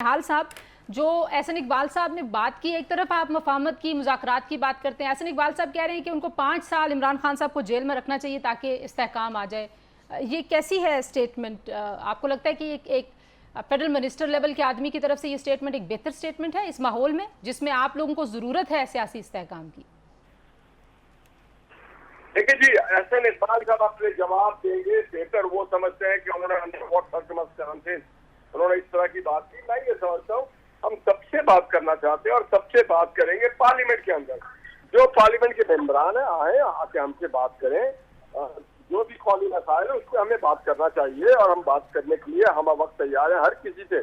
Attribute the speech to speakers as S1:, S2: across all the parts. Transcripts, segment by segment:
S1: हाल साहब, जो एहसन इकबाल साहब ने बात की, एक तरफ आप मफाहमत की, मुज़ाकरात की बात करते हैं। एहसन इकबाल साहब कह रहे हैं कि उनको 5 साल इमरान खान साहब को जेल में रखना चाहिए ताकि इस्तेहकाम आ जाए। ये कैसी है स्टेटमेंट? आपको लगता है कि एक फेडरल मिनिस्टर लेवल के आदमी की तरफ से ये स्टेटमेंट एक बेहतर स्टेटमेंट है इस माहौल में जिसमें आप लोगों को ज़रूरत है सियासी इस्तेहकाम की?
S2: देखिए जी, एहसन इकबाल साहब अपने जवाब देंगे, बेहतर वो समझते हैं कि उन्होंने उन्होंने इस तरह की बात की। मैं ये समझता हूँ हम सबसे बात करना चाहते हैं और सबसे बात करेंगे पार्लियामेंट के अंदर। जो पार्लियामेंट के मेंबरान है आए आके हमसे बात करें, जो भी कौमी मसाइल है उस पर हमें बात करना चाहिए और हम बात करने के लिए हम वक्त तैयार हैं हर किसी से।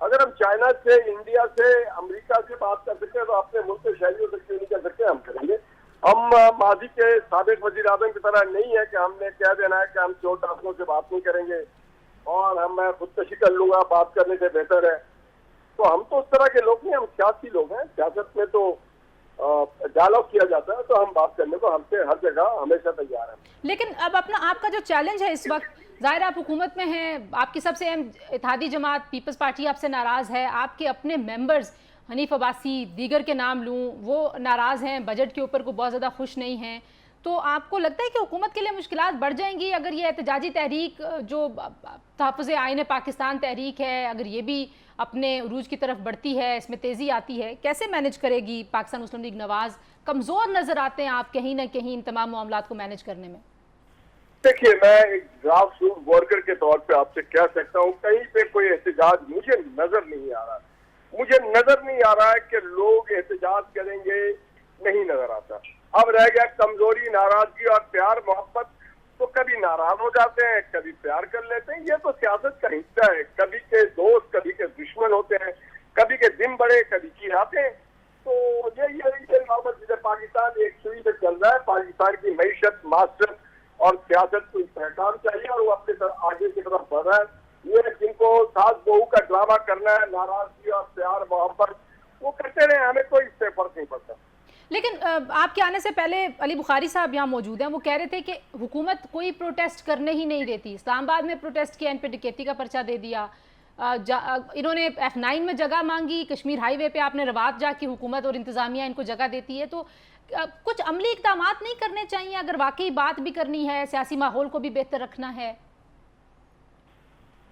S2: अगर हम चाइना से, इंडिया से, अमेरिका से बात कर सकते हैं तो अपने मुल्क के शहरियों से क्यों नहीं कर सकते? हम करेंगे। हम माजी के साबिक वजीर आजम की तरह नहीं है कि हमने कह देना है कि हम चोर डाकुओं से बात नहीं करेंगे और मैं खुदकशी कर लूंगा, बात करने से बेहतर है। तो हम तो उस तरह के लोग नहीं, हम सियासी लोग हैं। सियासत में तो डायलॉग किया जाता है, तो हम बात करने को हमसे हर जगह हमेशा तैयार हैं।
S1: लेकिन अब आपका जो चैलेंज है इस वक्त, जाहिर आप हुकूमत में हैं, आपकी सबसे अहम इत्तेहादी जमात पीपल्स पार्टी आपसे नाराज़ है, आपके अपने मेंबर्स हनीफ अब्बासी दीगर के नाम लूँ वो नाराज़ हैं, बजट के ऊपर को बहुत ज़्यादा खुश नहीं हैं। तो आपको लगता है कि हुकूमत के लिए मुश्किलात बढ़ जाएंगी अगर ये एहतजाजी तहरीक जो तहफ़्फ़ुज़ आईन पाकिस्तान तहरीक है, अगर ये भी अपने उरूज की तरफ बढ़ती है, इसमें तेज़ी आती है? कैसे मैनेज करेगी पाकिस्तान मुस्लिम लीग नवाज़? कमज़ोर नज़र आते हैं आप कहीं ना कहीं इन तमाम मामलात को मैनेज करने में।
S2: देखिए, मैं एक ग्रास रूट वर्कर के तौर पे आपसे कह सकता हूँ, कहीं पे कोई एहतजाज मुझे नजर नहीं आ रहा। मुझे नजर नहीं आ रहा है कि लोग एहतजाज करेंगे, नहीं नजर आता। अब रह गया कमजोरी, नाराजगी और प्यार मोहब्बत। तो कभी नाराज हो जाते हैं, कभी प्यार कर लेते हैं। ये तो सियासत का हिस्सा है। कभी के दोस्त, कभी के दुश्मन होते हैं, कभी के दिन बड़े, कभी की रातें। तो ये नॉर्मल चीज है। पाकिस्तान एक सुई से चल रहा है। पाकिस्तान की मईशत, माशरत और सियासत को इस्तेहकाम चाहिए और वो अपने तरफ आगे की तरफ बढ़ रहा है। ये जिनको सास बहू का ड्रामा करना है, नाराजगी और प्यार मोहब्बत, वो करते रहे, हमें कोई इससे फर्क नहीं पड़ता।
S1: लेकिन आपके आने से पहले अली बुखारी साहब यहाँ मौजूद हैं, वो कह रहे थे कि हुकूमत कोई प्रोटेस्ट करने ही नहीं देती। इस्लामाबाद में प्रोटेस्ट किया, इन पे डकैती का पर्चा दे दिया। इन्होंने F9 में जगह मांगी, कश्मीर हाईवे पे आपने रवात जाके हुकूमत और इंतजामिया इनको जगह देती है। तो कुछ अमली इक़दाम नहीं करने चाहिए अगर वाकई बात भी करनी है, सियासी माहौल को भी बेहतर रखना है?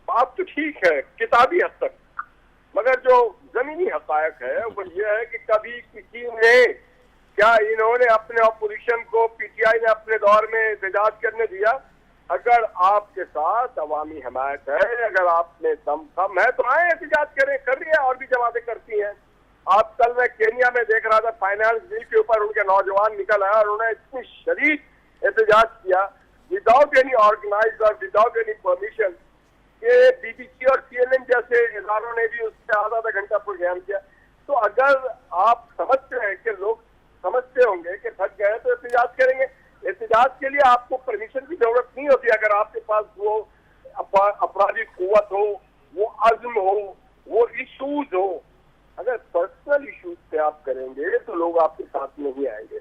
S2: बात तो ठीक है किताबी हद तक, मगर जो जमीनी हकायक है वो ये है कि कभी किसी ने, क्या इन्होंने अपने अपोजिशन को, पीटीआई ने अपने दौर में एहतजाज करने दिया? अगर आपके साथ अवामी हमायत है, अगर आप में दम है तो आए एहतजाज करें। कर रही है और भी जमातें करती हैं। आप कल मैं केनिया में देख रहा था, फाइनेंस बिल के ऊपर उनके नौजवान निकल आया और उन्होंने इतनी शदीद एहतजाज किया विदाउट एनी ऑर्गेनाइज और विदाउट एनी परमिशन कि बीबीसी और CNN जैसे इदारों ने भी उस पर आधा घंटा प्रोग्राम किया। तो अगर आप समझते हैं कि लोग समझते होंगे कि थक गए तो एहतजाज करेंगे। एहतजाज के लिए आपको परमिशन की जरूरत नहीं होती अगर आपके पास वो अपराधी कुव्वत हो, वो अज़्म हो, वो इशूज हो। अगर पर्सनल इशूज पे आप करेंगे तो लोग आपके साथ नहीं आएंगे।